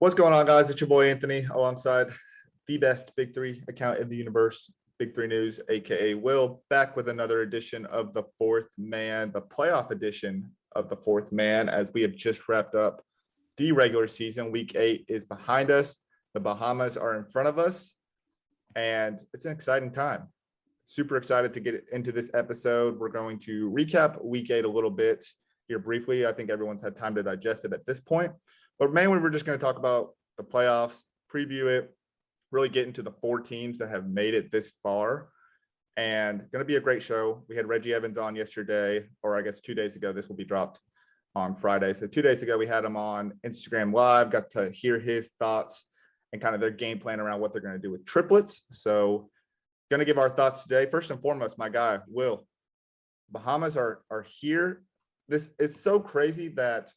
What's going on, guys? It's your boy Anthony alongside the best Big 3 account in the universe, Big 3 News, aka Will, back with another edition of the Fourth Man, the playoff edition of the Fourth Man, as we have just wrapped up the regular season. Week 8 is behind us. The Bahamas are in front of us, and it's an exciting time. Super excited to get into this episode. We're going to recap Week 8 a little bit here briefly. I think everyone's had time to digest it at this point. But mainly, we're just going to talk about the playoffs, preview it, really get into the 4 teams that have made it this far. And going to be a great show. We had Reggie Evans on yesterday, or I guess 2 days ago. This will be dropped on Friday. So 2 days ago, we had him on Instagram Live, got to hear his thoughts and kind of their game plan around what they're going to do with triplets. So going to give our thoughts today. First and foremost, my guy, Will, Bahamas are here. This is so crazy that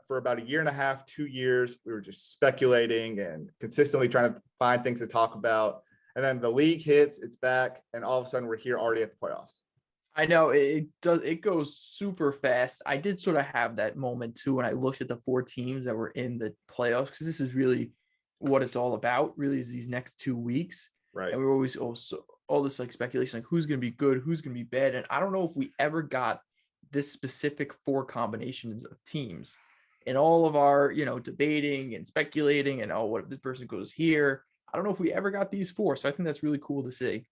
for about a year and a half, 2 years, we were just speculating and consistently trying to find things to talk about. And then the league hits, it's back, and all of a sudden we're here already at the playoffs. I know it does. It goes super fast. I did sort of have that moment too when I looked at the 4 teams that were in the playoffs, because this is really what it's all about. Really, is these next 2 weeks, right? And we're always all this like speculation, like who's going to be good, who's going to be bad, and I don't know if we ever got this specific 4 combinations of teams. In all of our, debating and speculating and, what if this person goes here? I don't know if we ever got these 4. So I think that's really cool to see.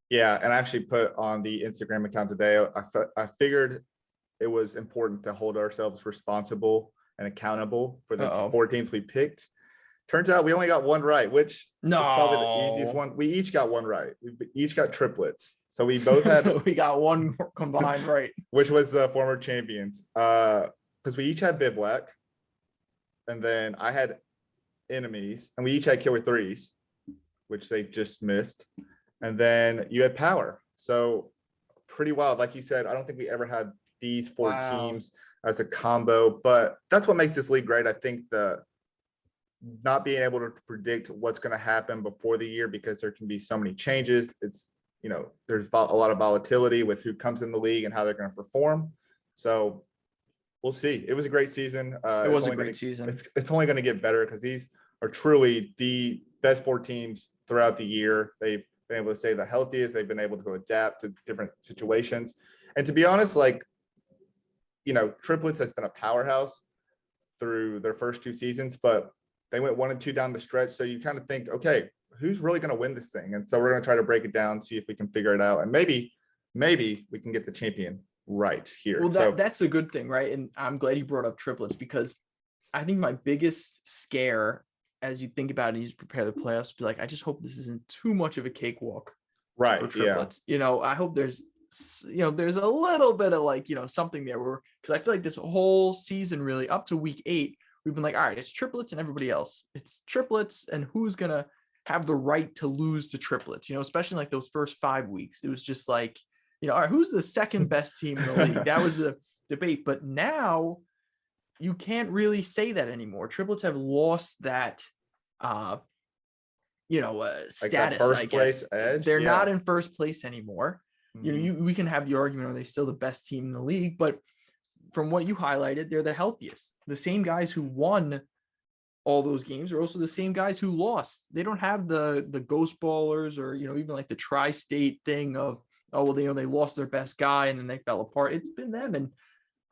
Yeah. And I actually put on the Instagram account today, I figured it was important to hold ourselves responsible and accountable for the 4 teams we picked. Turns out we only got one right, which is probably the easiest one. We each got one right. We each got triplets. So we both had. We got one combined right. Which was the former champions. Because we each had bivouac, and then I had enemies, and we each had killer 3s, which they just missed, and then you had power. So pretty wild. Like you said, I don't think we ever had these 4 teams as a combo, but that's what makes this league great. I think the not being able to predict what's going to happen before the year, because there can be so many changes. It's, there's a lot of volatility with who comes in the league and how they're going to perform. So we'll see. It was a great season. It was a great season. It's only going to get better, because these are truly the best 4 teams throughout the year. They've been able to stay the healthiest. They've been able to adapt to different situations. And to be honest, Triplets has been a powerhouse through their first 2 seasons, but they went 1 and 2 down the stretch. So you kind of think, okay, who's really going to win this thing? And so we're going to try to break it down, see if we can figure it out. And maybe we can get the champion right here. Well, that's a good thing, right? And I'm glad you brought up triplets, because I think my biggest scare as you think about it, you prepare the playoffs, be like, I just hope this isn't too much of a cakewalk, right? For triplets. Yeah. I hope there's a little bit of something there, where, because I feel like this whole season, really up to week 8, we've been like, all right, it's triplets and everybody else. It's triplets, and who's gonna have the right to lose to triplets? Especially like those first 5 weeks, it was just like, all right, who's the second best team in the league? That was the debate. But now you can't really say that anymore. Triplets have lost that, status, first I guess. Place edge. They're not in first place anymore. Mm-hmm. We can have the argument, are they still the best team in the league? But from what you highlighted, they're the healthiest. The same guys who won all those games are also the same guys who lost. They don't have the ghost ballers, or, even like the Tri-State thing of, they lost their best guy and then they fell apart. It's been them. And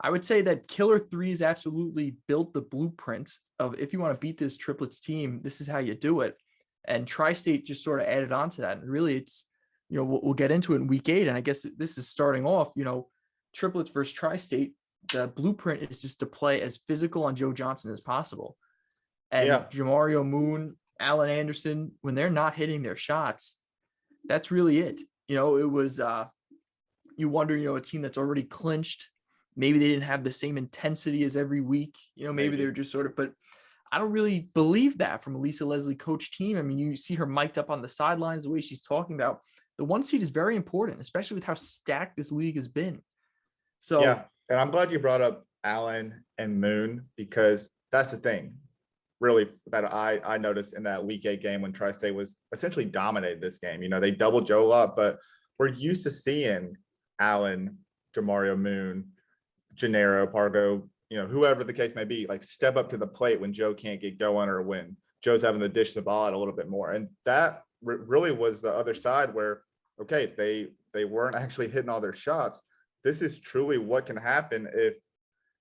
I would say that Killer 3s absolutely built the blueprint of, if you want to beat this triplets team, this is how you do it. And Tri-State just sort of added on to that. And really, it's, we'll get into it in week 8. And I guess this is starting off, triplets versus Tri-State. The blueprint is just to play as physical on Joe Johnson as possible. And Jamario Moon, Allen Anderson, when they're not hitting their shots, that's really it. It was, you wonder, a team that's already clinched, maybe they didn't have the same intensity as every week. Maybe they were just sort of, but I don't really believe that from a Lisa Leslie coach team. I mean, you see her mic'd up on the sidelines, the way she's talking about the 1 seed is very important, especially with how stacked this league has been. So, yeah. And I'm glad you brought up Allen and Moon, because that's the thing really that I noticed in that week 8 game when Tri-State was essentially dominated this game. They doubled Joe a lot, but we're used to seeing Allen, Jamario Moon, Gennaro, Pargo, whoever the case may be, like step up to the plate when Joe can't get going or when Joe's having to dish the ball out a little bit more. And that really was the other side where, okay, they weren't actually hitting all their shots. This is truly what can happen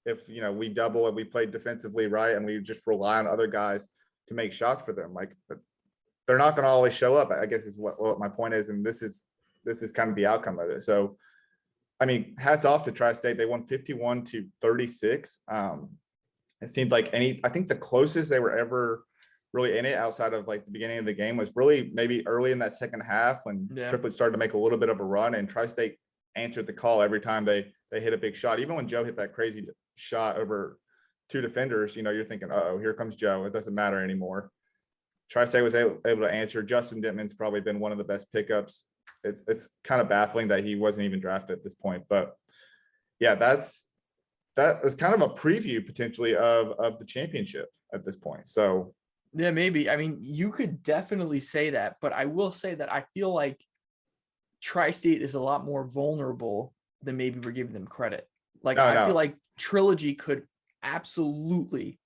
if we double and we play defensively right and we just rely on other guys to make shots for them. Like they're not going to always show up, I guess is what my point is. And this is kind of the outcome of it. So, I mean, hats off to Tri-State. They won 51-36. It seemed like I think the closest they were ever really in it outside of like the beginning of the game was really maybe early in that second half when Triplets started to make a little bit of a run, and Tri-State answered the call every time they hit a big shot. Even when Joe hit that crazy shot over two defenders, you're thinking, oh, here comes Joe. It doesn't matter anymore. Tri-State was able to answer. Justin Dittman's probably been one of the best pickups. It's kind of baffling that he wasn't even drafted at this point, but yeah, that is kind of a preview potentially of the championship at this point. So yeah, maybe. I mean, you could definitely say that, but I will say that I feel like Tri-State is a lot more vulnerable than maybe we're giving them credit. Like I feel like Trilogy could absolutely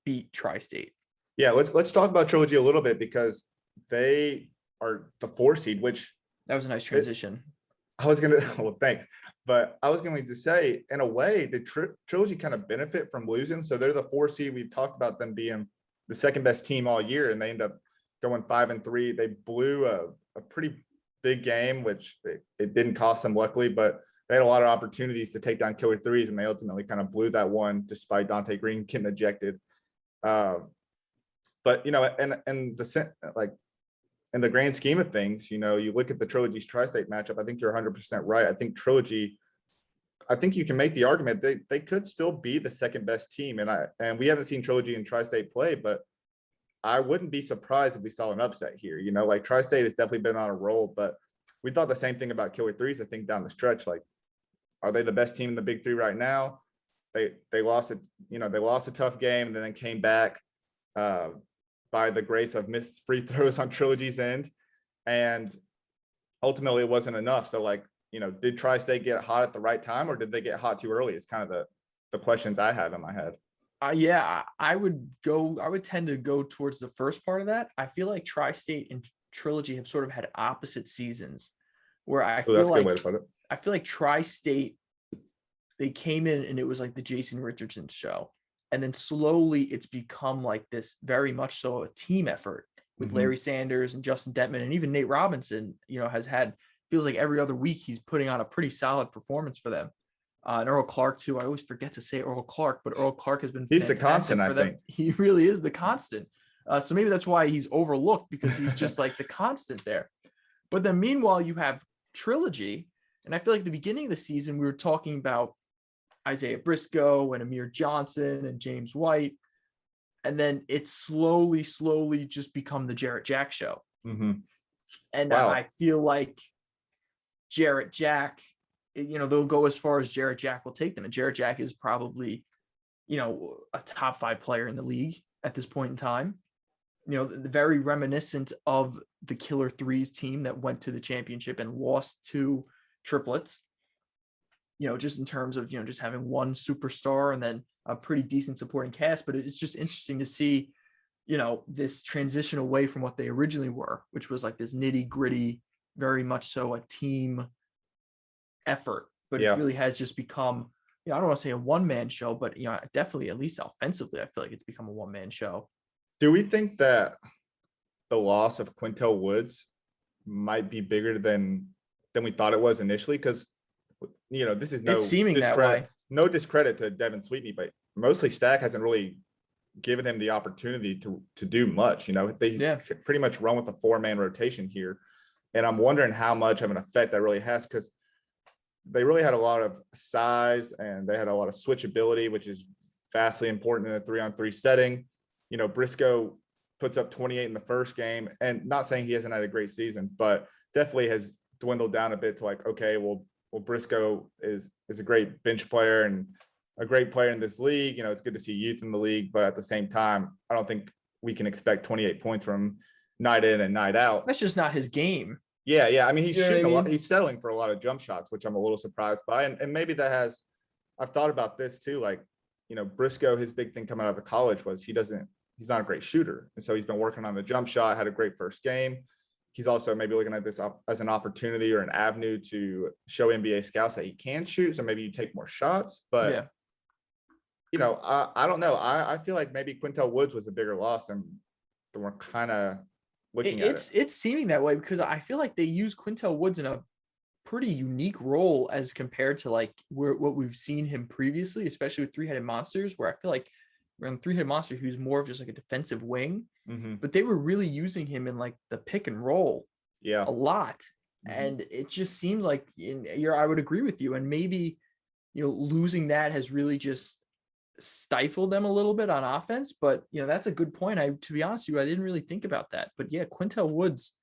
beat Tri-State. Yeah, let's talk about Trilogy a little bit because they are the 4 seed, which that was a nice transition. Well, thanks. But I was going to say, in a way, the Trilogy kind of benefit from losing. So they're the 4 seed. We've talked about them being the second best team all year, and they end up going 5-3. They blew a pretty big game, which it didn't cost them, luckily, but they had a lot of opportunities to take down killer threes, and they ultimately kind of blew that one despite Dante Green getting ejected. But and in the grand scheme of things, you look at the Trilogy's Tri-State matchup. I think you're 100% right. I think Trilogy. I think you can make the argument they could still be the second best team, and we haven't seen Trilogy and Tri-State play, but I wouldn't be surprised if we saw an upset here. Like Tri-State has definitely been on a roll, but we thought the same thing about killer threes. I think down the stretch, like, are they the best team in the Big 3 right now? They lost a tough game and then came back by the grace of missed free throws on Trilogy's end, and ultimately it wasn't enough. So like, did Tri-State get hot at the right time, or did they get hot too early? It's kind of the questions I have in my head. Yeah, I would tend to go towards the first part of that. I feel like Tri-State and Trilogy have sort of had opposite seasons where I feel like, way to put it. I feel like Tri-State, they came in and it was like the Jason Richardson show. And then slowly it's become like this very much so a team effort with Larry Sanders and Justin Detman, and even Nate Robinson, feels like every other week he's putting on a pretty solid performance for them. And Earl Clark too. I always forget to say Earl Clark, but Earl Clark has been he's the constant, I think. He really is the constant. So maybe that's why he's overlooked, because he's just like the constant there. But then meanwhile, you have Trilogy. And I feel like at the beginning of the season, we were talking about Isaiah Briscoe and Amir Johnson and James White. And then it's slowly just become the Jarrett Jack show. And I feel like Jarrett Jack, they'll go as far as Jarrett Jack will take them. And Jarrett Jack is probably, a top 5 player in the league at this point in time. Very reminiscent of the Killer Threes team that went to the championship and lost to Triplets. Just in terms of, just having one superstar and then a pretty decent supporting cast. But it's just interesting to see, this transition away from what they originally were, which was like this nitty gritty, very much so a team effort. But it really has just become, I don't want to say a one-man show, but, definitely, at least offensively, I feel like it's become a one-man show. Do we think that the loss of Quintel Woods might be bigger than we thought it was initially? Because this is no discredit to Devin Sweetney, but mostly Stack hasn't really given him the opportunity to do much. They pretty much run with a 4-man rotation here, and I'm wondering how much of an effect that really has, because they really had a lot of size and they had a lot of switchability, which is vastly important in a 3-on-3 setting. Briscoe puts up 28 in the first game, and not saying he hasn't had a great season, but definitely has dwindled down a bit to like, okay, well, Briscoe is a great bench player and a great player in this league. It's good to see youth in the league, but at the same time, I don't think we can expect 28 points from night in and night out. That's just not his game. Yeah. I mean, he's shooting a lot. He's settling for a lot of jump shots, which I'm a little surprised by. And maybe that has, I've thought about this too. Like, Briscoe, his big thing coming out of college was he's not a great shooter. And so he's been working on the jump shot, had a great first game. He's also maybe looking at this as an opportunity or an avenue to show NBA scouts that he can shoot. So maybe you take more shots, but I don't know. I feel like maybe Quintel Woods was a bigger loss than we're kind of looking at it. It's seeming that way because I feel like they use Quintel Woods in a pretty unique role as compared to like what we've seen him previously, especially with Three-Headed Monsters, where I feel like around Three-Headed Monster, he was more of just like a defensive wing, but they were really using him in like the pick and roll a lot. And it just seems like I would agree with you. And maybe, losing that has really just stifled them a little bit on offense, but that's a good point. To be honest with you, I didn't really think about that, but yeah, Quintel Woods,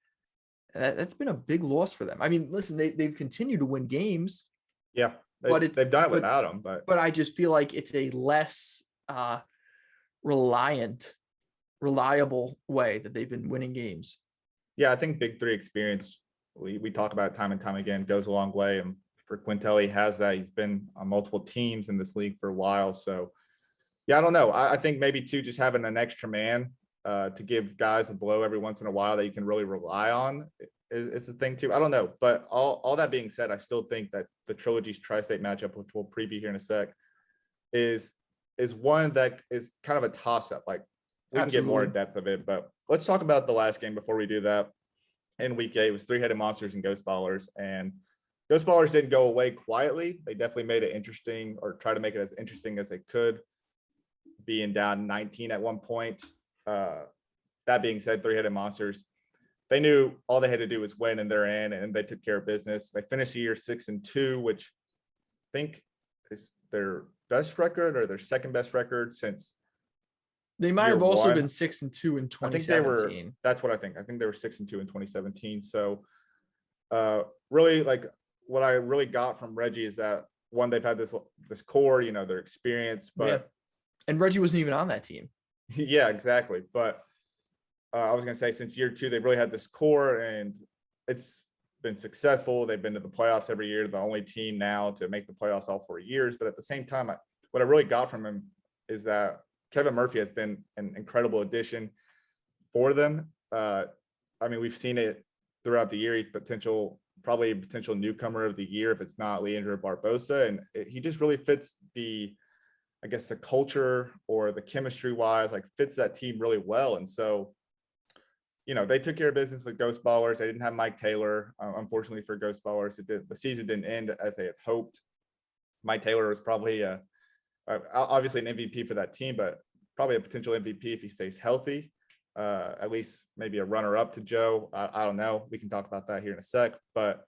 that's been a big loss for them. I mean, listen, they've continued to win games. Yeah, they've done it without him, but I just feel like it's a less reliable way that they've been winning games. Yeah, I think Big Three experience, we talk about it time and time again, goes a long way. And for Quintel, he has that. He's been on multiple teams in this league for a while. So yeah, I don't know. I think maybe too, just having an extra man to give guys a blow every once in a while that you can really rely on is the thing too. I don't know. But all that being said, I still think that the Trilogy's Tri-State matchup, which we'll preview here in a sec, is one that is kind of a toss-up. Like we can get more in depth of it, but let's talk about the last game before we do that. In week 8, it was Three-Headed Monsters and Ghost Ballers, and Ghost Ballers didn't go away quietly. They definitely made it interesting, or try to make it as interesting as they could, being down 19 at one point. That being said, Three-Headed Monsters, they knew all they had to do was win, and they're in, and they took care of business. They finished the year 6-2, which I think is their best record or their second best record since. They might have also been 6-2 in 2017. I think they were. That's what I think. I think they were 6-2 in 2017. So, really, like what I really got from Reggie is that one, they've had this core, their experience, but and Reggie wasn't even on that team. Yeah, exactly. But I was gonna say since year 2, they've really had this core, and it's been successful. They've been to the playoffs every year. The only team now to make the playoffs all 4 years. But at the same time, what I really got from him is that Kevin Murphy has been an incredible addition for them. I mean, we've seen it throughout the year. He's probably a potential newcomer of the year if it's not Leandro Barbosa. And he just really fits the culture or the chemistry wise, like fits that team really well. And so, they took care of business with Ghost Ballers. They didn't have Mike Taylor. Unfortunately for Ghost Ballers, the season didn't end as they had hoped. Mike Taylor was probably obviously an MVP for that team, but probably a potential MVP if he stays healthy. At least maybe a runner-up to Joe. I don't know. We can talk about that here in a sec. But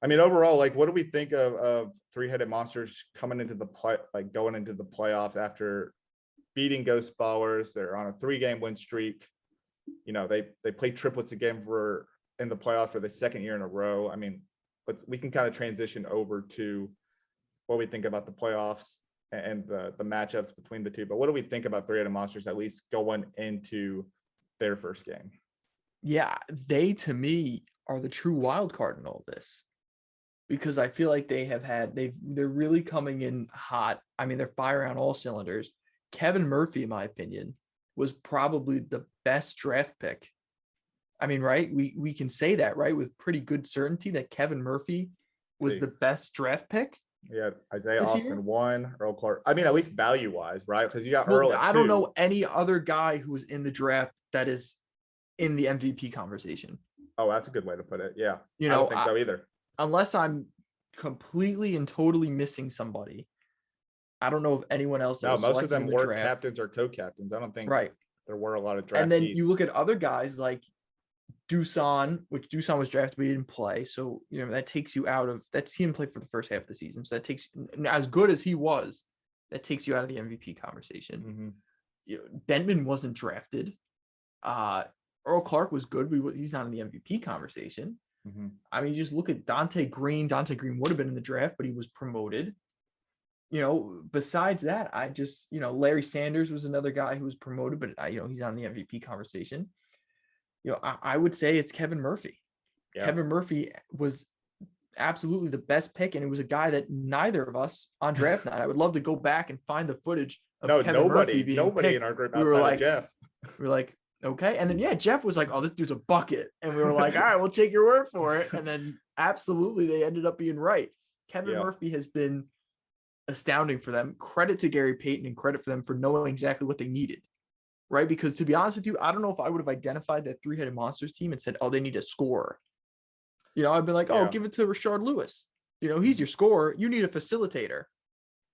I mean, overall, like, what do we think of Three-Headed Monsters going into the playoffs after beating Ghost Ballers? They're on a 3-game win streak. They play Triplets again in the playoffs for the second year in a row. I mean, we can kind of transition over to what we think about the playoffs and the matchups between the two. But what do we think about Three-Headed Monsters, at least going into their first game? Yeah, they, to me, are the true wild card in all this, because I feel like they're really coming in hot. I mean, they're firing on all cylinders. Kevin Murphy, in my opinion, was probably the best draft pick. I mean, right? We can say that, right, with pretty good certainty that Kevin Murphy was the best draft pick. Yeah, Isaiah Austin 1, Earl Clark. I mean, at least value-wise, right? Because you got Earl at 2. I don't know any other guy who was in the draft that is in the MVP conversation. Oh, that's a good way to put it. Yeah, I don't think so either. Unless I'm completely and totally missing somebody, I don't know if anyone else. No, most of them were captains or co-captains. I don't think there were a lot of draftees. And then you look at other guys like Dusan, which Dusan was drafted, but he didn't play. So, that takes you out of that. He didn't play for the first half of the season. So that takes, as good as he was, that takes you out of the MVP conversation. Denman wasn't drafted. Earl Clark was good, but he's not in the MVP conversation. I mean, you just look at Dante Green. Dante Green would have been in the draft, but he was promoted. Besides that, Larry Sanders was another guy who was promoted, but he's on the MVP conversation. I would say it's Kevin Murphy. Yeah. Kevin Murphy was absolutely the best pick, and it was a guy that neither of us on draft night. I would love to go back and find the footage of No, Kevin Murphy being nobody picked. in our group We were outside like, of Jeff. we were like, okay. And then Jeff was like, oh, this dude's a bucket. And we were like, all right, we'll take your word for it. And then absolutely they ended up being right. Kevin Murphy has been astounding for them. Credit to Gary Payton and credit for them for knowing exactly what they needed. Right? Because to be honest with you, I don't know if I would have identified that three-headed monsters team and said, oh, they need a scorer. I'd been like, oh, give it to Rashard Lewis. He's your scorer. You need a facilitator.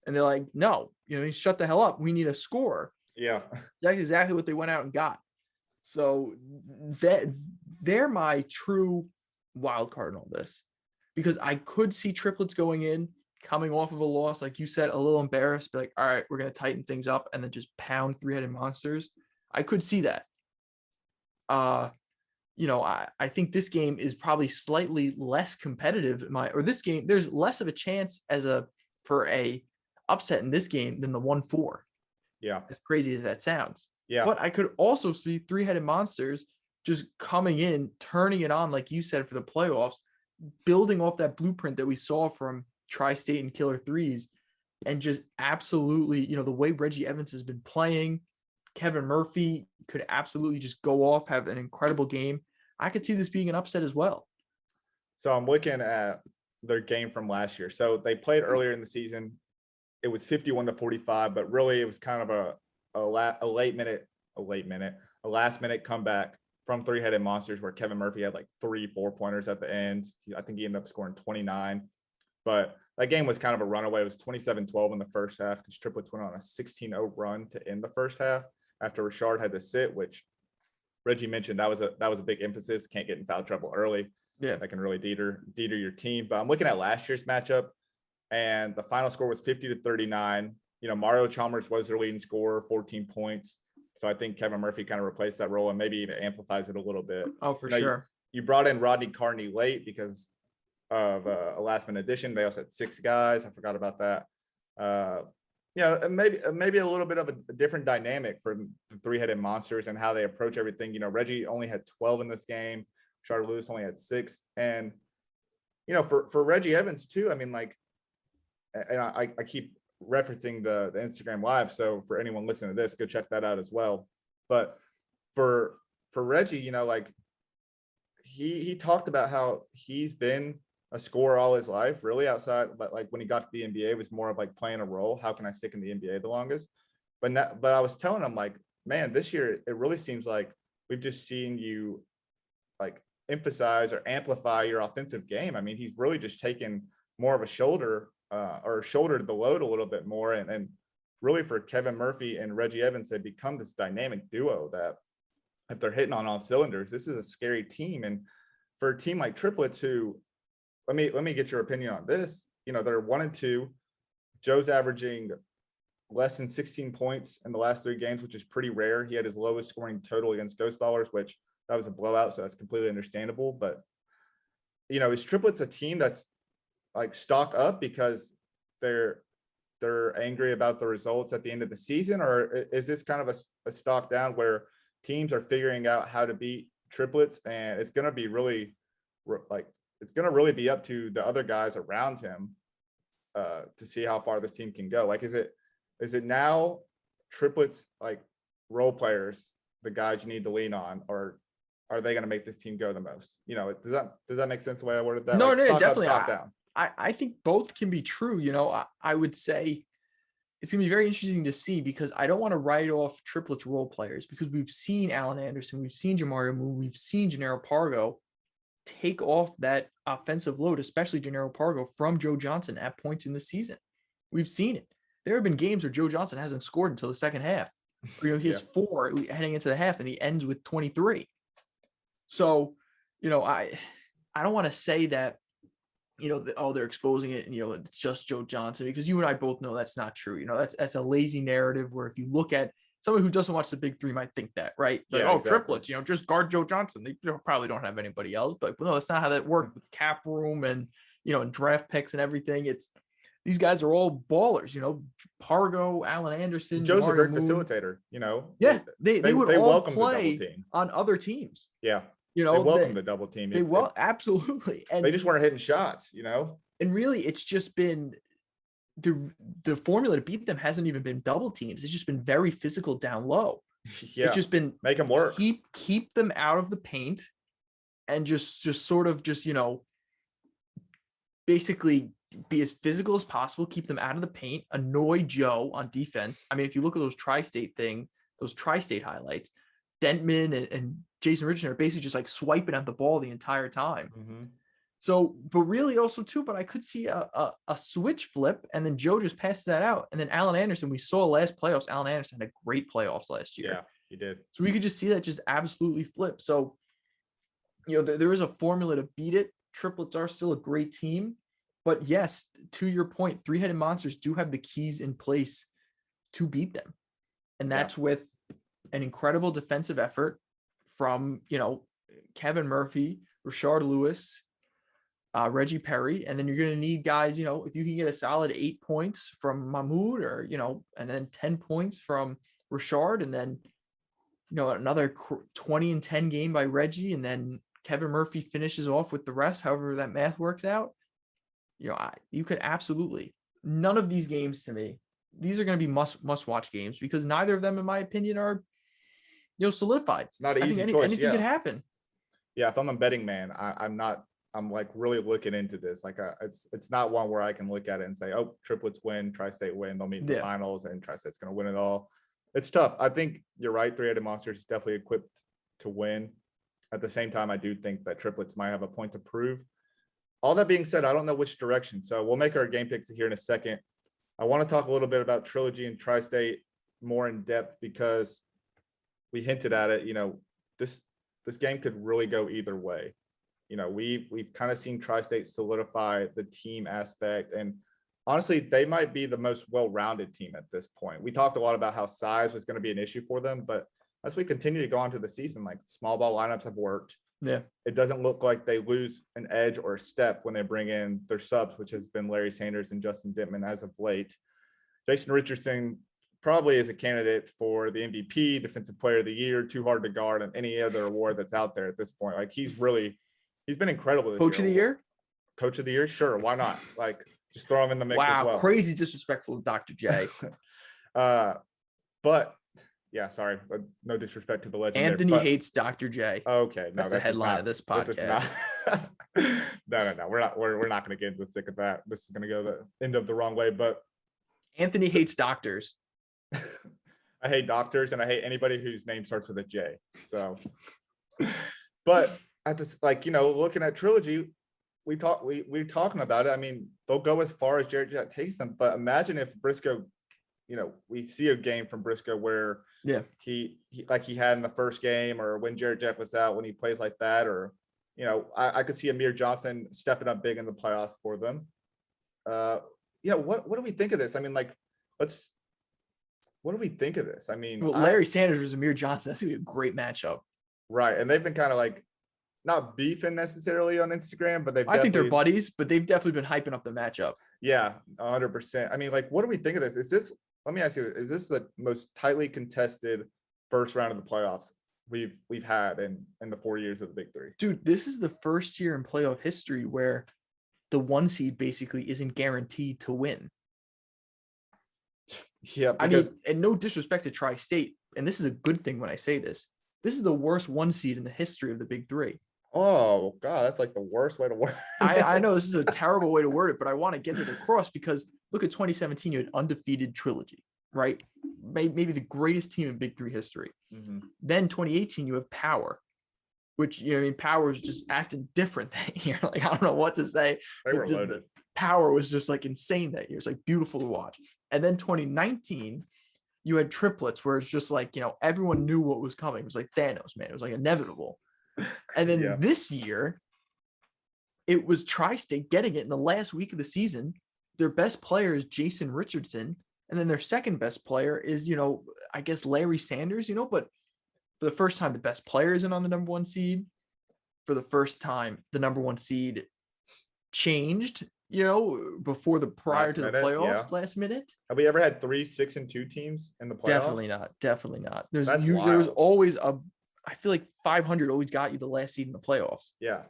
And they're like, no, shut the hell up. We need a scorer. Yeah. That's exactly what they went out and got. So they're my true wild card in all this, because I could see Triplets going in, coming off of a loss, like you said, a little embarrassed, be like, all right, we're going to tighten things up and then just pound three-headed monsters. I could see that. I think this game is probably slightly less competitive this game, there's less of a chance for a upset in this game than the 1-4. Yeah. As crazy as that sounds. Yeah. But I could also see three-headed monsters just coming in, turning it on, like you said, for the playoffs, building off that blueprint that we saw from Tri-State and Killer Threes, and just absolutely, the way Reggie Evans has been playing, Kevin Murphy could absolutely just go off, have an incredible game. I could see this being an upset as well. So I'm looking at their game from last year. So they played earlier in the season. It was 51-45, but really it was kind of a last minute comeback from three-headed monsters where Kevin Murphy had like 3 4-pointers at the end. I think he ended up scoring 29. But that game was kind of a runaway. It was 27-12 in the first half because Triplets went on a 16-0 run to end the first half after Rashard had to sit, which Reggie mentioned that was a big emphasis. Can't get in foul trouble early. Yeah, that can really deter your team. But I'm looking at last year's matchup, and the final score was 50-39. Mario Chalmers was their leading scorer, 14 points. So I think Kevin Murphy kind of replaced that role and maybe even amplifies it a little bit. Oh, for sure. You brought in Rodney Carney late because of a last-minute addition. They also had 6 guys. I forgot about that. Maybe a little bit of a different dynamic for the three-headed monsters and how they approach everything. Reggie only had 12 in this game. Charlotte Lewis only had 6. And, for Reggie Evans too, I mean, like, and I keep referencing the Instagram live. So for anyone listening to this, go check that out as well. But for Reggie, he talked about how he's been a scorer all his life, really outside, but like when he got to the NBA, it was more of like playing a role. How can I stick in the NBA the longest? But I was telling him, like, man, this year it really seems like we've just seen you like emphasize or amplify your offensive game. I mean, he's really just taken more of a shouldered the load a little bit more. And really for Kevin Murphy and Reggie Evans, they become this dynamic duo that if they're hitting on all cylinders, this is a scary team. And for a team like Triplets, who let me get your opinion on this. They're 1-2. Joe's averaging less than 16 points in the last 3 games, which is pretty rare. He had his lowest scoring total against Ghost Dollars, which that was a blowout. So that's completely understandable. But, is Triplets a team that's like stock up because they're angry about the results at the end of the season? Or is this kind of a stock down where teams are figuring out how to beat Triplets, and it's going to be really it's going to really be up to the other guys around him to see how far this team can go? Like, is it now Triplets, like role players, the guys you need to lean on, or are they going to make this team go the most? Does that make sense the way I worded that? No, like, no, stock definitely. Up, stock down. I think both can be true. I would say it's going to be very interesting to see, because I don't want to write off Triplets role players, because we've seen Allen Anderson, we've seen Jamario Moon, we've seen Gennaro Pargo take off that offensive load, especially Gennaro Pargo, from Joe Johnson at points in the season. We've seen it. There have been games where Joe Johnson hasn't scored until the second half. He has 4 heading into the half, and he ends with 23. So, I don't want to say that, they're exposing it and, it's just Joe Johnson, because you and I both know that's not true. That's a lazy narrative where if you look at someone who doesn't watch the Big 3 might think that, right? Like, exactly. Triplets, just guard Joe Johnson. They probably don't have anybody else, but no, that's not how that works with cap room and, and draft picks and everything. These guys are all ballers, Pargo, Allen Anderson. Joe's a great Moon. facilitator, Yeah, they would all play on other teams. Yeah. You They know, welcome the double team. they will absolutely. And they just weren't hitting shots, And really, it's just been the formula to beat them hasn't even been double teams. It's just been very physical down low. Yeah. It's just been make them work. Keep them out of the paint and just sort of basically be as physical as possible, keep them out of the paint, annoy Joe on defense. I mean, if you look at those Tri-State highlights, Dentman and Jason Richardson are basically just like swiping at the ball the entire time. Mm-hmm. So, but really also too, but I could see a switch flip and then Joe just passes that out. And then Alan Anderson, we saw last playoffs, Alan Anderson had a great playoffs last year. Yeah, he did. So we could just see that just absolutely flip. So, there is a formula to beat it. Triplets are still a great team. But yes, to your point, three-headed monsters do have the keys in place to beat them. And that's with an incredible defensive effort from, Kevin Murphy, Rashard Lewis, Reggie Perry. And then you're going to need guys, if you can get a solid 8 points from Mahmoud or, and then 10 points from Rashard and then, another 20 and 10 game by Reggie. And then Kevin Murphy finishes off with the rest, however that math works out. You could absolutely. None of these games to me, these are going to be must watch games because neither of them, in my opinion, are solidified. It's not an easy choice. Anything could happen. Yeah, if I'm a betting man, I'm like really looking into this. Like it's not one where I can look at it and say, oh, Triplets win, Tri-State win, they'll meet in the finals, and Tri-State's going to win it all. It's tough. I think you're right. Three-headed monsters is definitely equipped to win. At the same time, I do think that Triplets might have a point to prove. All that being said, I don't know which direction. So we'll make our game picks here in a second. I want to talk a little bit about Trilogy and Tri-State more in depth because we hinted at it. This game could really go either way. We've kind of seen Tri-State solidify the team aspect, and honestly, they might be the most well-rounded team at this point. We talked a lot about how size was going to be an issue for them, but as we continue to go on to the season, like small ball lineups have worked. Yeah. It doesn't look like they lose an edge or a step when they bring in their subs, which has been Larry Sanders and Justin Dittman as of late. Jason Richardson probably is a candidate for the MVP, Defensive Player of the Year, too hard to guard, and any other award that's out there at this point. Like he's been incredible this year. Coach of the year? Coach of the year? Sure. Why not? Like just throw him in the mix as well. Wow. Crazy disrespectful to Dr. J. But yeah, sorry, but no disrespect to the legend. Anthony hates Dr. J. Okay, no, that's the headline of this podcast. No. We're not going to get into the thick of that. This is going to go the end of the wrong way. But Anthony hates doctors. I hate doctors, and I hate anybody whose name starts with a J. So, but at this, looking at Trilogy, we're talking about it. I mean, they'll go as far as Jarrett Jack takes them. But imagine if Briscoe. We see a game from Briscoe where he like he had in the first game, or when Jarrett Jack was out, when he plays like that, or I could see Amir Johnson stepping up big in the playoffs for them. What do we think of this? I mean, what do we think of this? I mean, Larry Sanders versus Amir Johnson, that's gonna be a great matchup, right? And they've been kind of like not beefing necessarily on Instagram, but I think they're buddies, but they've definitely been hyping up the matchup. Yeah, 100%. I mean, what do we think of this? Let me ask you, is this the most tightly contested first round of the playoffs we've had in the 4 years of the Big Three? Dude, this is the first year in playoff history where the 1 seed basically isn't guaranteed to win. Yeah, I mean, and no disrespect to Tri-State, and this is a good thing when I say this. This is the worst 1 seed in the history of the Big Three. Oh God, that's like the worst way to word it. I know this is a terrible way to word it, but I want to get it across because look at 2017, you had undefeated Trilogy, right? Maybe the greatest team in Big Three history. Mm-hmm. Then 2018, you have Power, which Power is just acting different that year. Like I don't know what to say. Power was just like insane that year. It's like beautiful to watch. And then 2019, you had Triplets, where it's just like everyone knew what was coming. It was like Thanos, man. It was like inevitable. And then this year, it was Tri-State getting it in the last week of the season. Their best player is Jason Richardson. And then their second best player is, I guess Larry Sanders, but for the first time, the best player isn't on the number 1 seed. For the first time, the number 1 seed changed, before prior to the playoffs last minute. Have we ever had 3 6-2 teams in the playoffs? Definitely not. There was always I feel like 500 always got you the last seed in the playoffs. Yeah.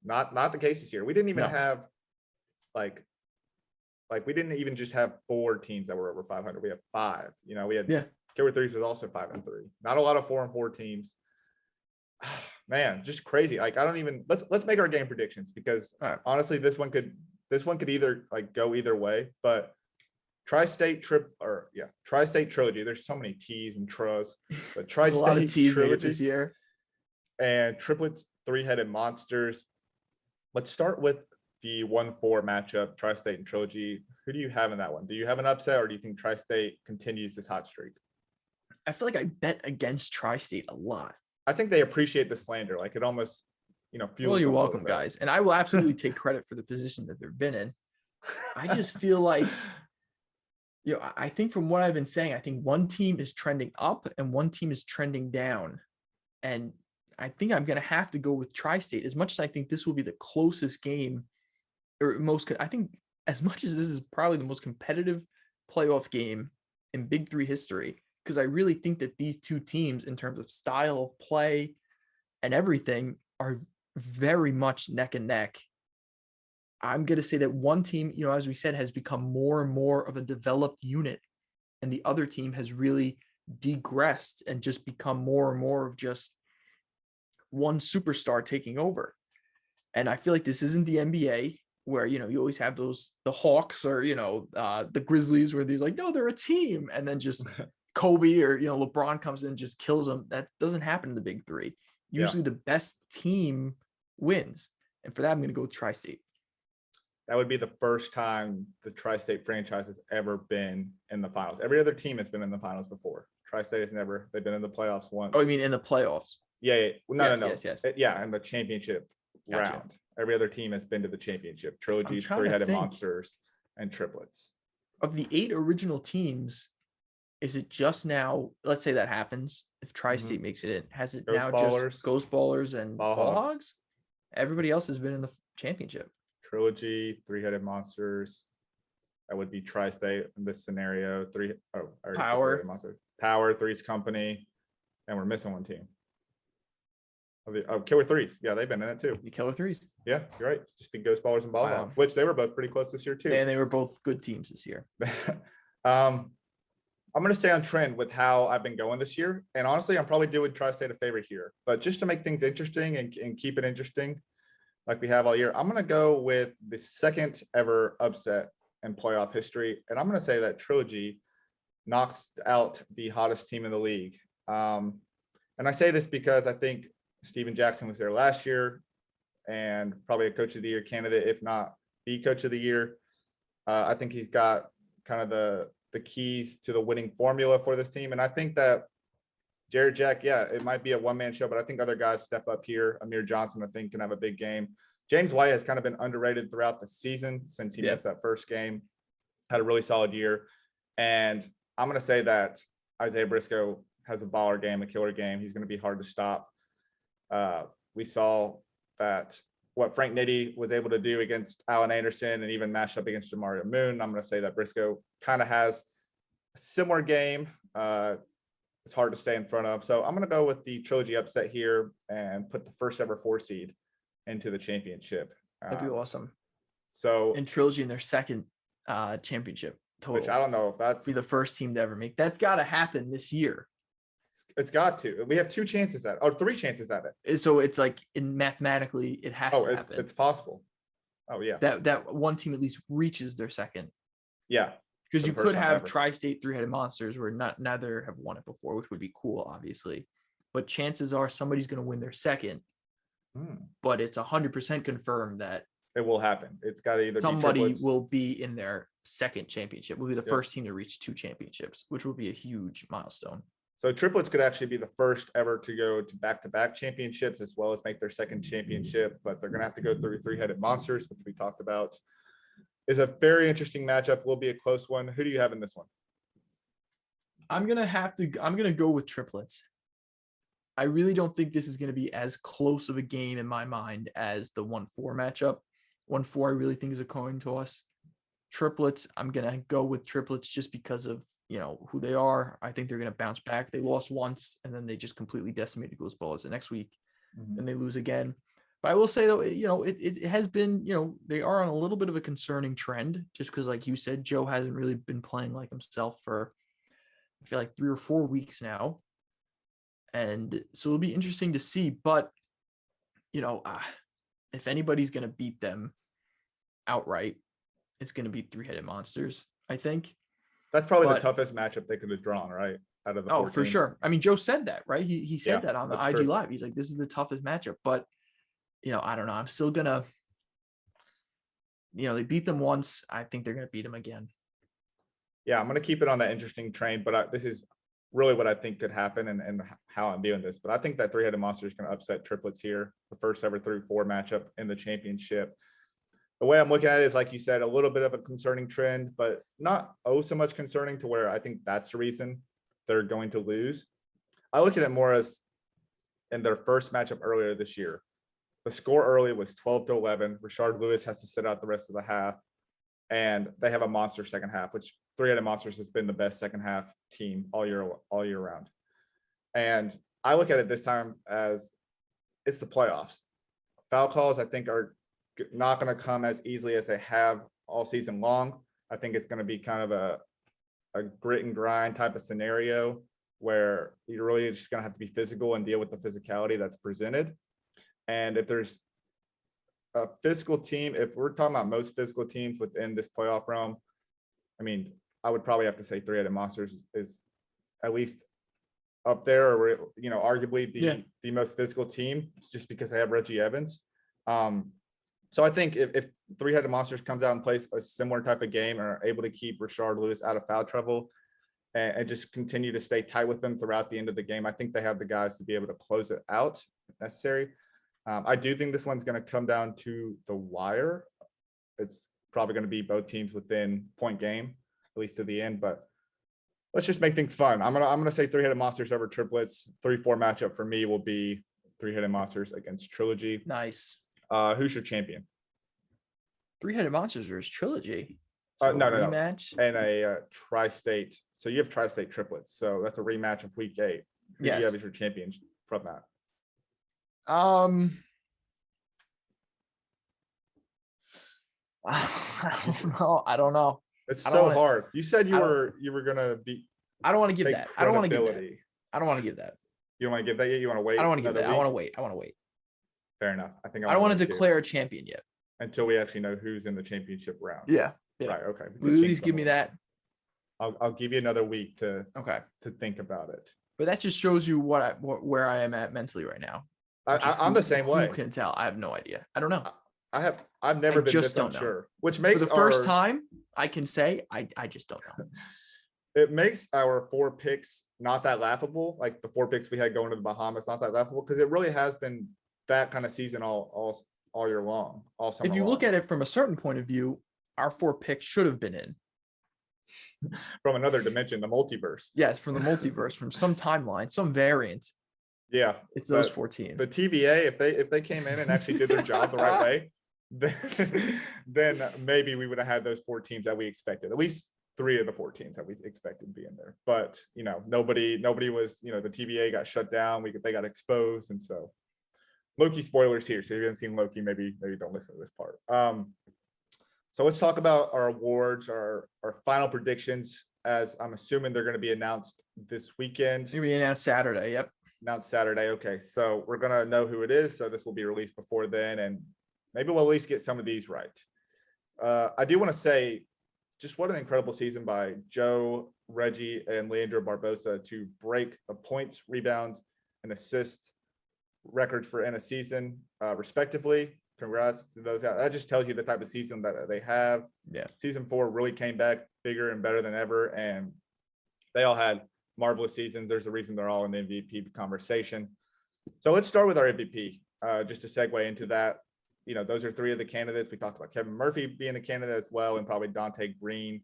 Not the case this year. We didn't even No. have like we didn't even just have 4 teams that were over 500. We have 5. You know, we had K3s was also 5-3. Not a lot of 4-4 teams. Man, just crazy. Like I don't even let's make our game predictions because honestly, this one could either like go either way. But Tri-State Tri-State Trilogy. There's so many T's and Tras, but Tri-State a lot of T's Trilogy this year. And Triplets, 3-Headed Monsters. Let's start with the 1-4 matchup, Tri-State and Trilogy. Who do you have in that one? Do you have an upset, or do you think Tri-State continues this hot streak? I feel like I bet against Tri-State a lot. I think they appreciate the slander. Like it almost, fuels. Well, you're welcome, guys. And I will absolutely take credit for the position that they've been in. I just feel like, I think from what I've been saying, I think one team is trending up and one team is trending down. And I think I'm going to have to go with Tri-State as much as I think this will be the closest game I think as much as this is probably the most competitive playoff game in Big 3 history, because I really think that these two teams in terms of style of play and everything are very much neck and neck. I'm going to say that one team, as we said, has become more and more of a developed unit, and the other team has really degressed and just become more and more of just one superstar taking over. And I feel like this isn't the NBA where, you always have the Hawks or, the Grizzlies where they're like, no, they're a team. And then just Kobe or, LeBron comes in and just kills them. That doesn't happen in the Big 3. Usually the best team wins. And for that, I'm going to go with Tri-State. That would be the first time the Tri-State franchise has ever been in the finals. Every other team has been in the finals before. Tri-State has never. They've been in the playoffs once. Oh, you mean in the playoffs? Yeah. No. Yes. Yeah, in the championship round. Every other team has been to the championship. Trilogy, 3-Headed Monsters, and Triplets. Of the 8 original teams, is it just now? Let's say that happens. If Tri-State makes it in, has it now just Ghost Ballers and Ball Hogs? Everybody else has been in the championship. Trilogy, 3-Headed Monsters. That would be Tri-State in this scenario. Power, Three's Company, and we're missing one team. Killer Threes. Yeah, they've been in it too. The Killer Threes. Yeah, you're right. Just be Ghost Ballers and Ball Hogs, which they were both pretty close this year too. And they were both good teams this year. I'm going to stay on trend with how I've been going this year. And honestly, I'm probably doing Tri-State a favor here. But just to make things interesting and keep it interesting, like we have all year, I'm going to go with the second ever upset in playoff history. And I'm going to say that Trilogy knocks out the hottest team in the league. And I say this because I think Steven Jackson was there last year and probably a coach of the year candidate, if not the coach of the year. I think he's got kind of the keys to the winning formula for this team. And I think that Jarrett Jack, it might be a one-man show, but I think other guys step up here. Amir Johnson, I think, can have a big game. James White has kind of been underrated throughout the season since he missed that first game, had a really solid year. And I'm going to say that Isaiah Briscoe has a baller game, a killer game. He's going to be hard to stop. We saw that what Frank Nitti was able to do against Allen Anderson and even matched up against Jamario Moon. I'm going to say that Briscoe kind of has a similar game. It's hard to stay in front of. So I'm going to go with the Trilogy upset here and put the first ever 4 seed into the championship. That'd be awesome. So in Trilogy in their second championship total. Which I don't know if that's be the first team to ever make. That's got to happen this year. It's got to. We have 2 chances at it, or 3 chances at it. So it's like mathematically it has to happen. It's possible. Oh yeah. That one team at least reaches their second. Yeah. Because you could have Tri-State 3-Headed Monsters where neither have won it before, which would be cool, obviously. But chances are somebody's going to win their second. But it's 100% confirmed that it will happen. It's got to either somebody will be in their second championship. Will be the first team to reach 2 championships, which will be a huge milestone. So Triplets could actually be the first ever to go to back-to-back championships as well as make their second championship, but they're going to have to go through 3-Headed Monsters, which we talked about. Is a very interesting matchup. Will be a close one. Who do you have in this one? I'm going to go with Triplets. I really don't think this is going to be as close of a game in my mind as the 1-4 matchup. 1-4 I really think is a coin toss. Triplets, I'm going to go with Triplets just because of, who they are. I think they're going to bounce back. They lost once, and then they just completely decimated Goose Ballers the next week, and they lose again. But I will say, though, it has been, they are on a little bit of a concerning trend, just because, like you said, Joe hasn't really been playing like himself for, I feel like, 3 or 4 weeks now. And so it'll be interesting to see. But, if anybody's going to beat them outright, it's going to be Three-Headed Monsters, I think. That's probably the toughest matchup they could have drawn, right? Out of the 4 for teams. Sure. I mean, Joe said that, right? He said that on the IG true. Live. He's like, this is the toughest matchup. But, I don't know. I'm still going to, they beat them once. I think they're going to beat them again. Yeah, I'm going to keep it on that interesting train. But this is really what I think could happen and how I'm viewing this. But I think that Three-Headed Monster is going to upset Triplets here, the first ever 3-4 matchup in the championship. The way I'm looking at it is, like you said, a little bit of a concerning trend, but not so much concerning to where I think that's the reason they're going to lose. I look at it more as in their first matchup earlier this year. The score early was 12-11. Rashard Lewis has to sit out the rest of the half, and they have a monster second half, which Three-Headed Monsters has been the best second half team all year round. And I look at it this time as it's the playoffs. Foul calls, I think, are not going to come as easily as they have all season long. I think it's going to be kind of a grit and grind type of scenario where you're really just going to have to be physical and deal with the physicality that's presented. And if there's a physical team, if we're talking about most physical teams within this playoff realm, I mean, I would probably have to say Three-Headed Monsters is at least up there, or arguably the most physical team, just because they have Reggie Evans. So I think if Three-Headed Monsters comes out and plays a similar type of game and are able to keep Rashard Lewis out of foul trouble and just continue to stay tight with them throughout the end of the game, I think they have the guys to be able to close it out if necessary. I do think this one's going to come down to the wire. It's probably going to be both teams within point game, at least to the end, but let's just make things fun. I'm gonna say Three-Headed Monsters over Triplets. 3-4 matchup for me will be Three-Headed Monsters against Trilogy. Nice. Who's your champion? Three-Headed Monsters versus Trilogy. No. Rematch? And a Tri-State. So you have Tri-State Triplets. So that's a rematch of week 8. Who do you have as your champion from that? I don't know. It's so hard. You said you were gonna be. I don't want to give that. I don't want to give that. I don't want to give that. You don't want to give that yet? You want to wait? I don't want to give that. I want to wait. Fair enough. I think I don't want to declare a champion yet until we actually know who's in the championship round. Yeah. Right. Okay. Please give me that. I'll give you another week to think about it. But that just shows you where I am at mentally right now. I'm the same way. Who can tell? I have no idea. I don't know. I've never been this unsure, which makes for the first time I can say I just don't know. It makes our 4 picks not that laughable. Like the 4 picks we had going to the Bahamas, not that laughable, because it really has been that kind of season all year long, all summer. If you look at it from a certain point of view, our 4 picks should have been in from another dimension, the multiverse. Yes, from the multiverse, from some timeline, some variant. Yeah, it's those 4 teams. The TVA, if they came in and actually did their job the right way, then maybe we would have had those 4 teams that we expected. At least 3 of the 4 teams that we expected to be in there. But nobody was. The TVA got shut down. They got exposed, and so Loki spoilers here. So if you haven't seen Loki, maybe don't listen to this part. So let's talk about our awards, our final predictions. As I'm assuming they're going to be announced this weekend. It's going to be announced Saturday. Yep. Announced Saturday. Okay, so we're gonna know who it is. So this will be released before then, and maybe we'll at least get some of these right. I do want to say, just what an incredible season by Joe, Reggie, and Leandro Barbosa to break the points, rebounds, and assist records for in a season, respectively. Congrats to those guys. That just tells you the type of season that they have. Yeah. Season 4 really came back bigger and better than ever, and they all had marvelous seasons. There's a reason they're all in the MVP conversation. So let's start with our MVP. Just to segue into that, those are 3 of the candidates. We talked about Kevin Murphy being a candidate as well, and probably Dante Green.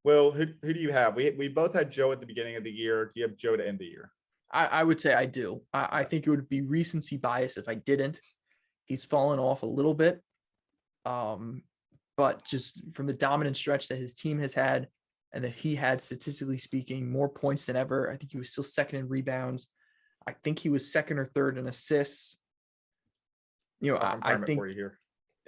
Will, who do you have? We both had Joe at the beginning of the year. Do you have Joe to end the year? I would say I do. I think it would be recency bias if I didn't. He's fallen off a little bit. But just from the dominant stretch that his team has had, and that he had, statistically speaking, more points than ever. I think he was still second in rebounds. I think he was second or third in assists.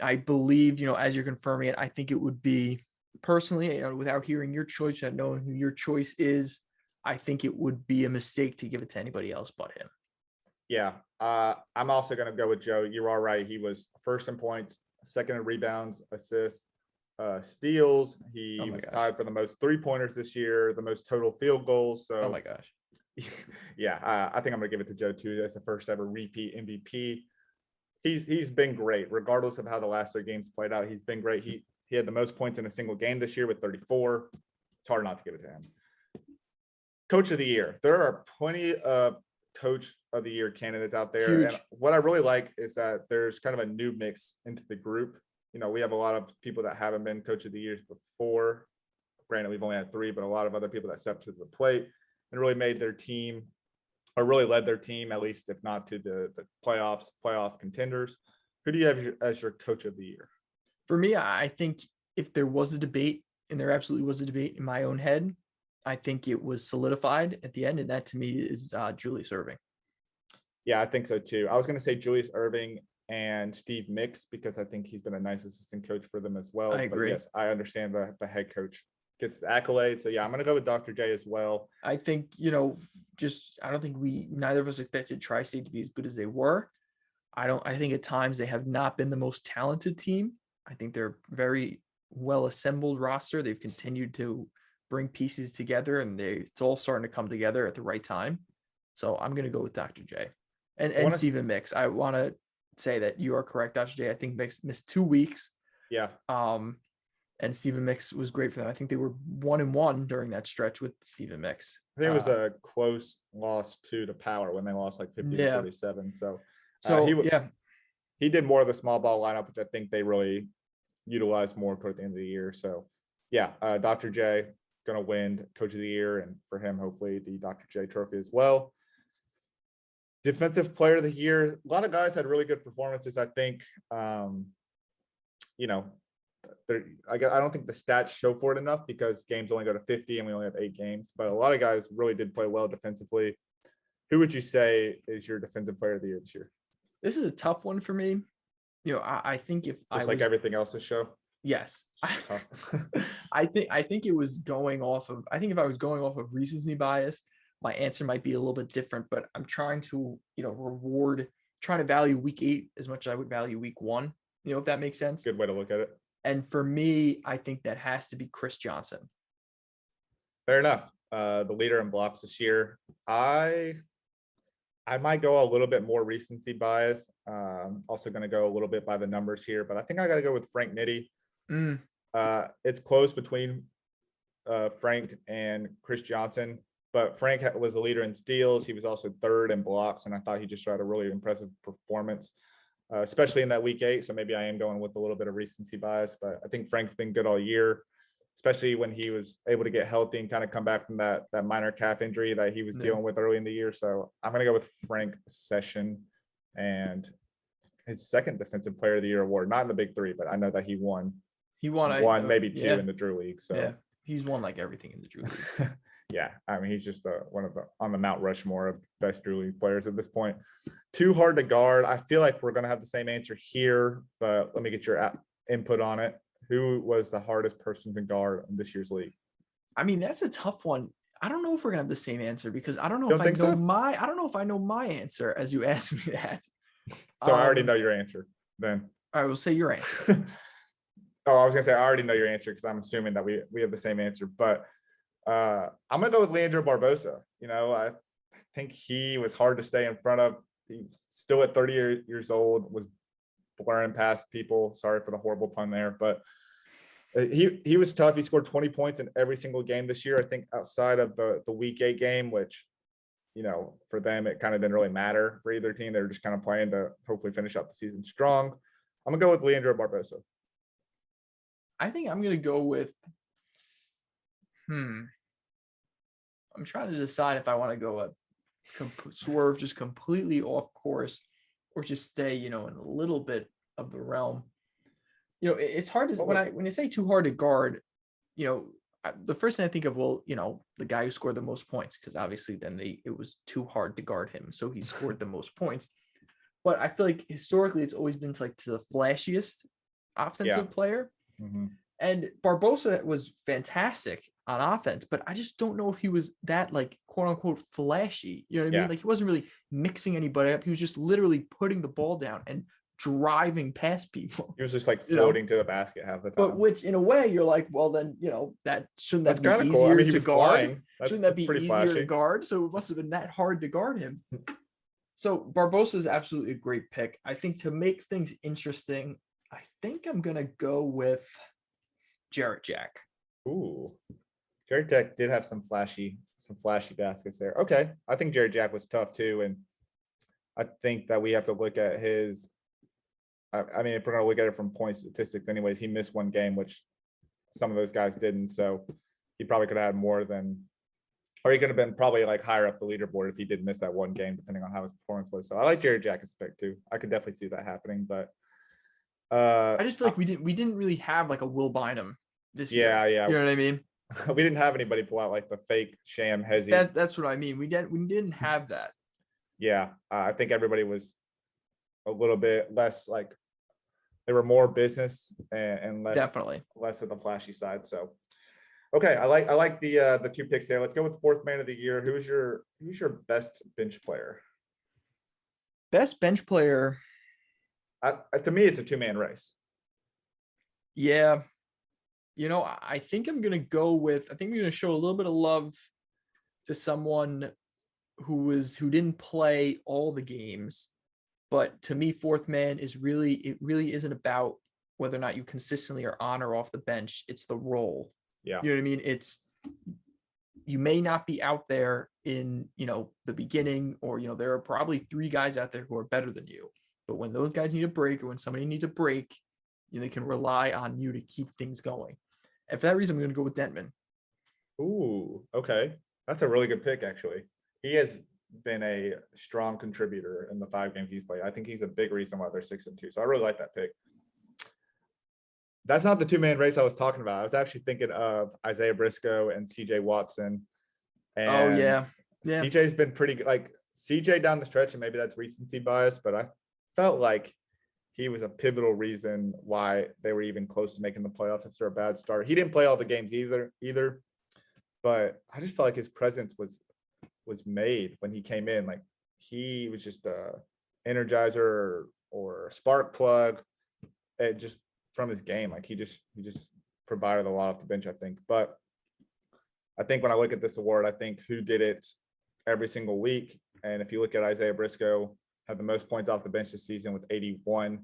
I believe, as you're confirming it, I think it would be, personally, without hearing your choice, without knowing who your choice is, I think it would be a mistake to give it to anybody else but him. Yeah. I'm also going to go with Joe. You're all right. He was first in points, second in rebounds, assists, steals. He was tied for the most 3-pointers this year, the most total field goals. So, oh my gosh. Yeah, I think I'm going to give it to Joe too. That's the first ever repeat MVP. He's been great, regardless of how the last 3 games played out. He's been great. He had the most points in a single game this year with 34. It's hard not to give it to him. Coach of the year. There are plenty of coach of the year candidates out there. Huge. And what I really like is that there's kind of a new mix into the group. We have a lot of people that haven't been coach of the years before. Granted, we've only had 3, but a lot of other people that stepped to the plate and really made their team, or really led their team, at least if not to the playoff contenders. Who do you have as your coach of the year? For me, I think if there was a debate, and there absolutely was a debate in my own head, I think it was solidified at the end, and that to me is Julius Erving. Yeah, I think so too. I was going to say Julius Erving and Steve Mix, because I think he's been a nice assistant coach for them as well. I agree. But yes, I understand the head coach gets the accolade. So yeah, I'm going to go with Dr. J as well. I think, I don't think neither of us expected Tri-State to be as good as they were. I think at times they have not been the most talented team. I think they're very well assembled roster. They've continued to bring pieces together, and it's all starting to come together at the right time. So I'm going to go with Dr. J and Stephen Mix. I want to say that you are correct, Dr. J. I think Mix missed 2 weeks. Yeah. And Stephen Mix was great for them. I think they were 1-1 during that stretch with Stephen Mix. I think it was a close loss to Power when they lost like 50-47. He did more of the small ball lineup, which I think they really utilized more toward the end of the year. So yeah, Dr. J going to win coach of the year, and for him, hopefully the Dr. J trophy as well. Defensive player of the year. A lot of guys had really good performances. I think, I don't think the stats show for it enough because games only go to 50 and we only have 8 games, but a lot of guys really did play well defensively. Who would you say is your defensive player of the year this year? This is a tough one for me. I think if everything else this show. Yes. I think it was going off of, I think if I was going off of recency bias, my answer might be a little bit different, but I'm trying to, trying to value week 8 as much as I would value week 1, if that makes sense. Good way to look at it. And for me, I think that has to be Chris Johnson. Fair enough. The leader in blocks this year. I might go a little bit more recency bias. Also going to go a little bit by the numbers here, but I think I got to go with Frank Nitti. It's close between Frank and Chris Johnson, but Frank was a leader in steals. He was also 3rd in blocks, and I thought he just had a really impressive performance, especially in that week 8. So maybe I am going with a little bit of recency bias, but I think Frank's been good all year, especially when he was able to get healthy and kind of come back from that minor calf injury that he was dealing with early in the year. So I'm going to go with Frank Session and his 2nd defensive player of the year award, not in the Big 3, but I know that he won. He won maybe 2 in the Drew League. So yeah, he's won like everything in the Drew League. Yeah, I mean, he's just one of the on the Mount Rushmore of best Drew League players at this point. Too hard to guard. I feel like we're going to have the same answer here, but let me get your input on it. Who was the hardest person to guard in this year's league? I mean, that's a tough one. I don't know if we're gonna have the same answer because I don't know I don't know if I know my answer as you asked me that. So I already know your answer then. I will say your answer. Oh, I was gonna say I already know your answer because I'm assuming that we have the same answer, but I'm gonna go with Leandro Barbosa. I think he was hard to stay in front of. He's still at 30 years old, was blurring past people. Sorry for the horrible pun there, but he was tough. He scored 20 points in every single game this year. I think outside of the week 8 game, which, for them, it kind of didn't really matter for either team. They were just kind of playing to hopefully finish out the season strong. I'm gonna go with Leandro Barbosa. I think I'm gonna go with I'm trying to decide if I want to go swerve just completely off course or just stay, in a little bit of the realm. It's hard to when you say too hard to guard, the first thing I think of, well, the guy who scored the most points, because obviously then it was too hard to guard him, so he scored the most points. But I feel like historically it's always been to the flashiest offensive player. Mm-hmm. And Barbosa was fantastic on offense, but I just don't know if he was that like quote unquote flashy. You know what I mean? Like he wasn't really mixing anybody up. He was just literally putting the ball down and driving past people. He was just like floating to the basket half the time. But which in a way you're like, well then, that shouldn't that That's be cool. easier I mean, he to was guard? flying. Shouldn't that be pretty easier flashy to guard? So it must have been that hard to guard him. So Barbosa is absolutely a great pick. I think to make things interesting, I think I'm gonna go with Jarrett Jack. Ooh, Jarrett Jack did have some flashy baskets there. Okay, I think Jarrett Jack was tough too, and I think that we have to look at his. I mean, if we're gonna look at it from point statistics, anyways, he missed one game, which some of those guys didn't. So he probably could have had more than, or he could have been probably like higher up the leaderboard if he did miss that one game, depending on how his performance was. So I like Jarrett Jack as a pick too. I could definitely see that happening, but I just feel like we didn't really have like a Will Bynum this year. Yeah. You know what I mean? We didn't have anybody pull out like the fake sham hezzy. That's what I mean. We didn't have that. Yeah, I think everybody was a little bit less like they were more business and less less of the flashy side. So okay, I like the two picks there. Let's go with fourth man of the year. Who's your best bench player? Best bench player. To me, it's a two-man race. Yeah. I think I'm going to show a little bit of love to someone who didn't play all the games. But to me, fourth man it really isn't about whether or not you consistently are on or off the bench. It's the role. Yeah. You know what I mean? You may not be out there in, the beginning, or, there are probably 3 guys out there who are better than you. But when those guys need a break, or when somebody needs a break, they can rely on you to keep things going. And for that reason, I'm going to go with Denman. Ooh, okay. That's a really good pick, actually. He has been a strong contributor in the 5 games he's played. I think he's a big reason why they're 6-2. So I really like that pick. That's not the two-man race I was talking about. I was actually thinking of Isaiah Briscoe and CJ Watson. And CJ's been pretty good. Like CJ down the stretch, and maybe that's recency bias, but I felt like he was a pivotal reason why they were even close to making the playoffs after a bad start. He didn't play all the games either, but I just felt like his presence was made when he came in. Like he was just a energizer or a spark plug, just from his game. Like he just provided a lot off the bench, I think. But I think when I look at this award, I think who did it every single week. And if you look at Isaiah Briscoe, had the most points off the bench this season with 81.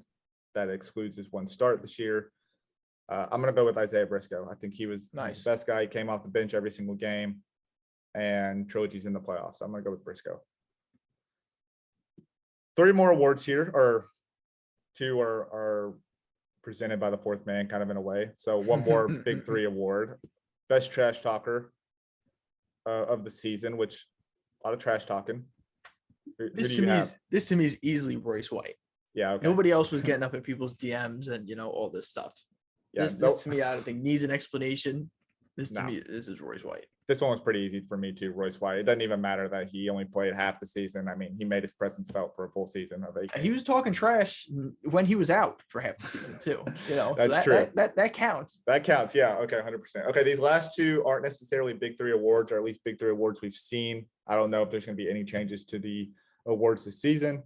That excludes his one start this year. I'm going to go with Isaiah Briscoe. I think he was the best guy. He came off the bench every single game, and Trilogy's in the playoffs. So I'm going to go with Briscoe. 3 more awards here, or 2 are presented by the fourth man, kind of in a way. So one more Big 3 award. Best trash talker of the season, which a lot of trash talking. This to me is easily Royce White. Yeah. Okay. Nobody else was getting up in people's DMs and all this stuff. Yeah, this to me, I don't think needs an explanation. This is Royce White. This one was pretty easy for me too, Royce White. It doesn't even matter that he only played half the season. I mean, he made his presence felt for a full season of 8 games. He was talking trash when he was out for half the season too. That's so true. That counts. That counts. Yeah. Okay. 100%. Okay. These last 2 aren't necessarily Big 3 awards, or at least Big 3 awards we've seen. I don't know if there's going to be any changes to the awards this season.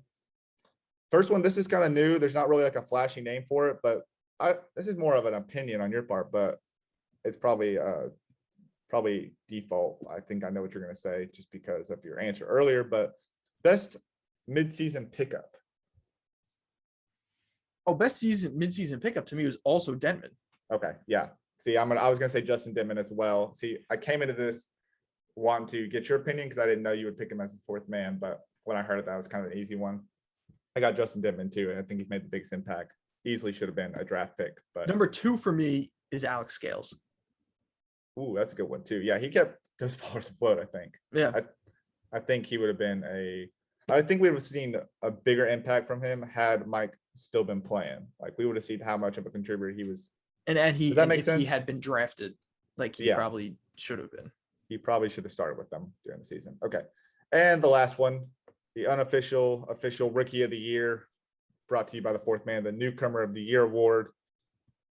First one, this is kind of new. There's not really like a flashy name for it, but this is more of an opinion on your part, but it's probably default. I think I know what you're going to say just because of your answer earlier, but best midseason pickup. Oh, best midseason pickup to me was also Denman. Okay. Yeah. See, I was going to say Justin Denman as well. See, I came into this wanting to get your opinion because I didn't know you would pick him as the fourth man, but when I heard it, that was kind of an easy one. I got Justin Denman too, and I think he's made the biggest impact. Easily should have been a draft pick. But number 2 for me is Alex Scales. Ooh, that's a good one too. Yeah, he kept those ballers afloat, I think. Yeah. I think he would have been I think we would have seen a bigger impact from him had Mike still been playing. Like we would have seen how much of a contributor he was. And Does that make sense? He had been drafted. like he probably should have been. He probably should have started with them during the season. Okay. And the last one, the official Rookie of the Year, brought to you by the Fourth Man, the Newcomer of the Year award.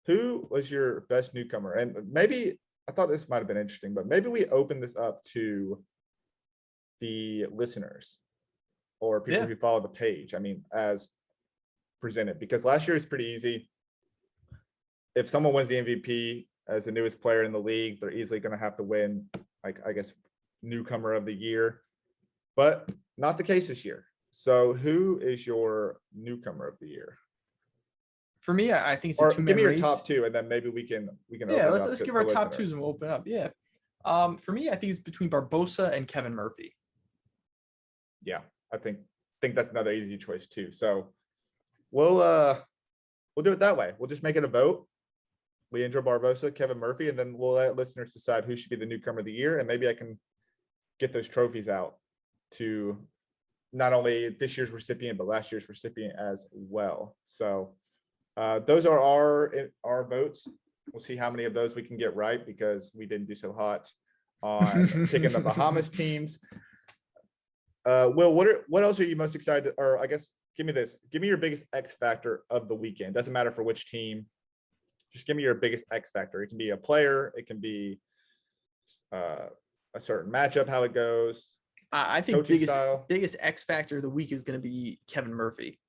Who was your best newcomer? And maybe, I thought this might have been interesting, but maybe we open this up to the listeners or people who follow the page. I mean, as presented, because last year is pretty easy. If someone wins the MVP as the newest player in the league, they're easily going to have to win, like, I guess, Newcomer of the Year, but not the case this year. So who is your Newcomer of the Year? For me, I think it's or a two-man give me your race. top two, and then maybe we can Yeah, let's give our top twos and we'll open up. Yeah. For me, I think it's between Barbosa and Kevin Murphy. Yeah, I think that's another easy choice too. So we'll do it that way. We'll just make it a vote. Leandro Barbosa, Kevin Murphy, and then we'll let listeners decide who should be the Newcomer of the Year. And maybe I can get those trophies out to not only this year's recipient, but last year's recipient as well. So those are our votes. We'll see how many of those we can get right, because we didn't do so hot on picking the Bahamas teams. Will, what else are you most excited? Or I guess, give me this. Give me your biggest X factor of the weekend. Doesn't matter for which team. Just give me your biggest X factor. It can be a player. It can be a certain matchup, how it goes. I think biggest X factor of the week is going to be Kevin Murphy.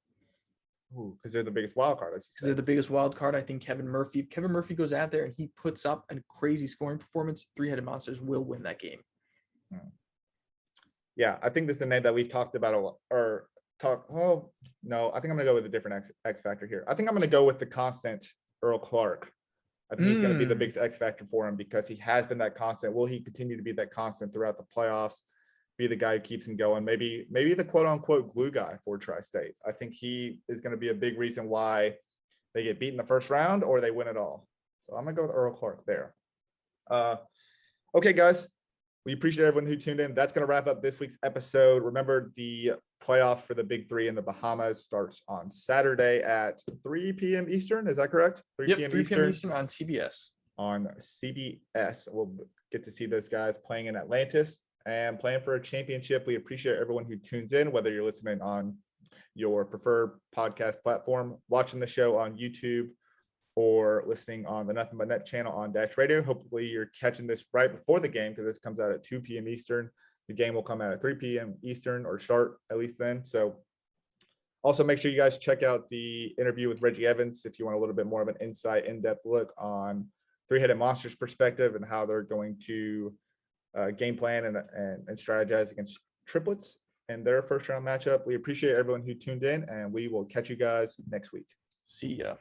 Because they're the biggest wild card. Because they're the biggest wild card. I think Kevin Murphy. If Kevin Murphy goes out there and he puts up a crazy scoring performance, Three-Headed Monsters will win that game. Yeah, I think this is a name that we've talked about a lot. Oh no, I think I'm gonna go with a different X factor here. I think I'm gonna go with the constant Earl Clark. I think he's gonna be the biggest X factor for him, because he has been that constant. Will he continue to be that constant throughout the playoffs? Be the guy who keeps him going, maybe the quote unquote glue guy for Tri-State. I think he is going to be a big reason why they get beat in the first round or they win it all. So I'm gonna go with Earl Clark there. Okay, guys, we appreciate everyone who tuned in. That's going to wrap up this week's episode. Remember, the playoff for the Big 3 in the Bahamas starts on Saturday at 3 p.m. Eastern. Is that correct? 3 p.m. Eastern on CBS. On CBS, we'll get to see those guys playing in Atlantis and playing for a championship. We appreciate everyone who tunes in, whether you're listening on your preferred podcast platform, watching the show on YouTube, or listening on the Nothing But Net channel on Dash Radio. Hopefully you're catching this right before the game, because this comes out at 2 p.m. Eastern. The game will come out at 3 p.m. Eastern, or start at least then. So also make sure you guys check out the interview with Reggie Evans if you want a little bit more of an insight, in-depth look on Three-Headed Monsters perspective and how they're going to game plan and strategize against Triplets in their first round matchup. We appreciate everyone who tuned in, and we will catch you guys next week. See ya.